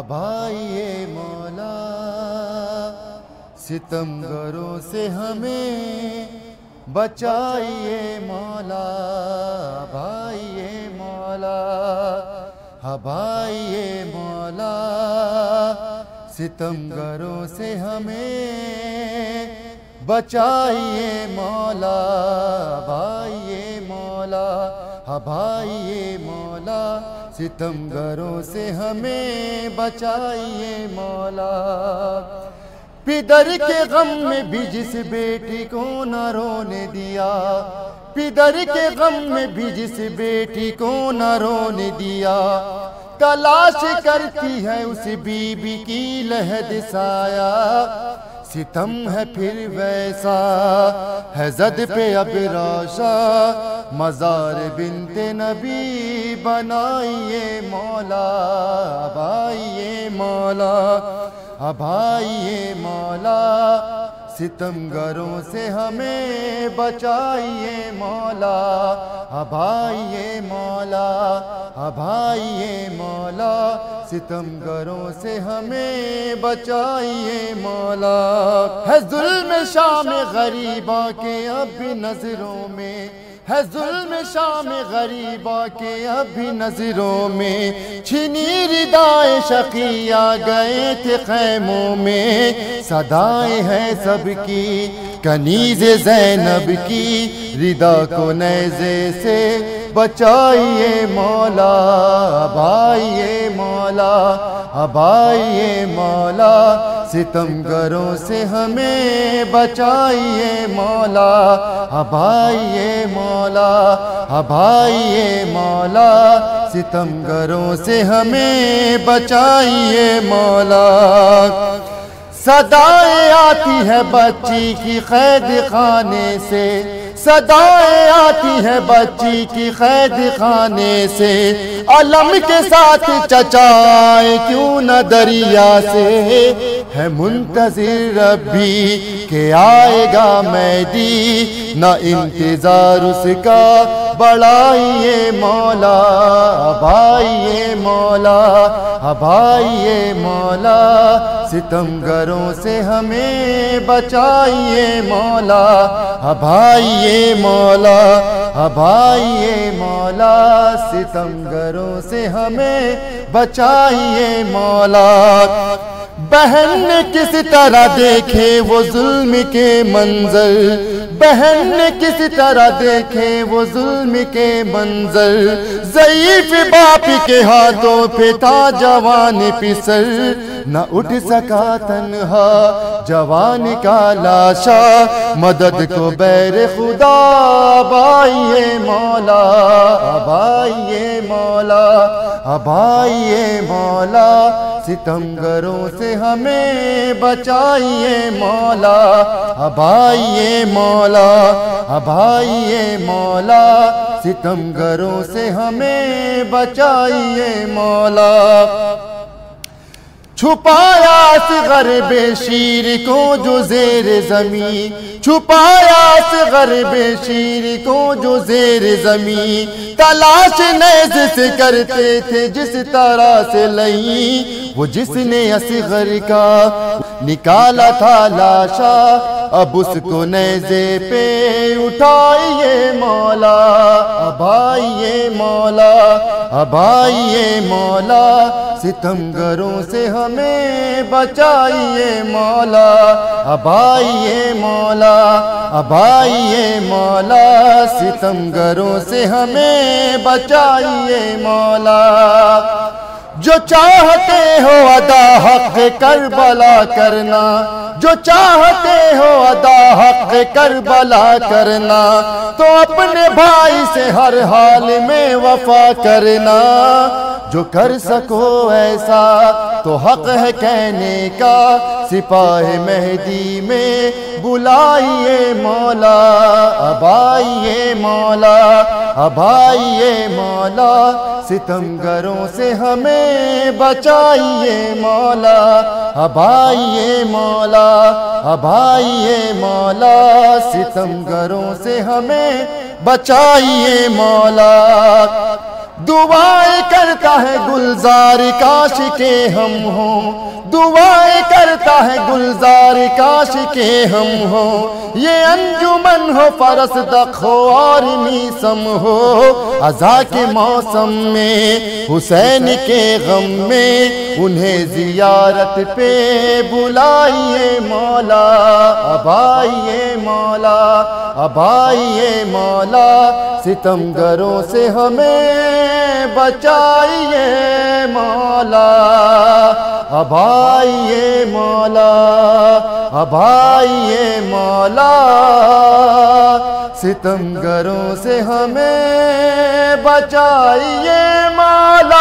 ابھائیے مولا ستمگروں سے ہمیں بچائیے مولا ابھائیے مولا ابھائیے مولا ستمگروں سے ہمیں بچائیے مولا ابھائیے مولا ابھائیے مولا ستمگروں سے ہمیں بچائیے مولا پدر کے غم میں بھی جس بیٹی کو نہ رونے دیا پدر کے غم میں بھی جس بیٹی کو نہ رونے دیا تلاش کرتی ہے اس بی بی کی لحد سایہ ستم ہے پھر ویسا ہے زد پہ اب راشا مزار بنت نبی بنائیے مولا ابھائیے مولا ابھائیے مولا ستمگروں سے ہمیں بچائیے مولا ابھائیے مولا ابھائیے مولا ستمگروں سے ہمیں بچائیے مولا ہے ظلم شام غریباں کے اب بھی نظروں میں ہے ظلم شام غریباں کے اب بھی نظروں میں چھنی ردائے شقیہ گئے تھے خیموں میں صدائیں ہیں سب کی کنیز زینب کی ردا کو نیزے سے بچائیے مولا ابھائیے مولا ابھائیے مولا ستمگروں سے ہمیں بچائیے مولا ابھائیے مولا ابھائیے مولا ستمگروں سے ہمیں بچائیے مولا صدائیں آتی ہے بچی کی قید خانے سے صدائیں آتی ہے بچی کی قید خانے سے علم کے ساتھ چچائے کیوں نہ دریا سے ہے منتظر ربی کہ آئے گا مہدی نہ انتظار اس کا بڑھائیے مولا ابھائیے مولا ابھائیے مولا ستمگروں سے ہمیں بچائیے مولا ابھائیے مولا ابھائیے مولا ستمگروں سے ہمیں بچائیے مولا بہن نے کس طرح دیکھے وہ ظلم کے منظر بہن نے کس طرح دیکھے وہ ظلم کے منظر ضعیف باپ کے ہاتھوں پہ تھا جوان پسر نہ اٹھ سکا تنہا جوان کا لاشا مدد کو بیر خدا ابھائیے مولا ابھائیے مولا ابھائیے مولا ستمگروں سے ہمیں بچائیے مولا ابھائیے مولا ابھائیے مولا ستمگروں سے ہمیں بچائیے مولا چھپایا اصغر بے شیر کو جو زیر زمین چھپایا اصغر بے شیر کو جو زیر زمین تلاش نیز سے کرتے تھے جس طرح سے لئی وہ جس نے اصغر کا نکالا تھا لاشا اب اس کو نیزے پہ اٹھائیے مولا ابھائیے مولا ابھائیے مولا ستمگروں سے ہمیں بچائیے مولا ابھائیے مولا ابھائیے مولا ستمگروں سے ہمیں بچائیے مولا جو چاہتے ہو ادا حق کربلا کرنا جو چاہتے ہو ادا حق کربلا کرنا تو اپنے بھائی سے ہر حال میں وفا کرنا جو کر سکو ایسا تو حق ہے کہنے کا سپاہ مہدی میں بلائیے مولا ابھائیے مولا ابھائیے مولا ستمگروں سے ہمیں بچائیے مولا ابھائیے مولا ابھائیے مولا ستمگروں سے ہمیں بچائیے مولا دعائیں کرتا ہے گلزار کاش کے ہم ہوں، دعائیں کرتا ہے گلزار کاش کے ہم ہوں، یہ انجمن ہو فرزدق ہو اور میسم ہو، عزا کے موسم میں حسین کے غم میں انہیں زیارت پہ بلائیے مولا، اب آئیے مولا، اب آئیے مولا، ستمگروں سے ہمیں بچائیے مولا، اب آئیے مولا، اب آئیے مولا، ستمگروں سے ہمیں بچائیے مولا۔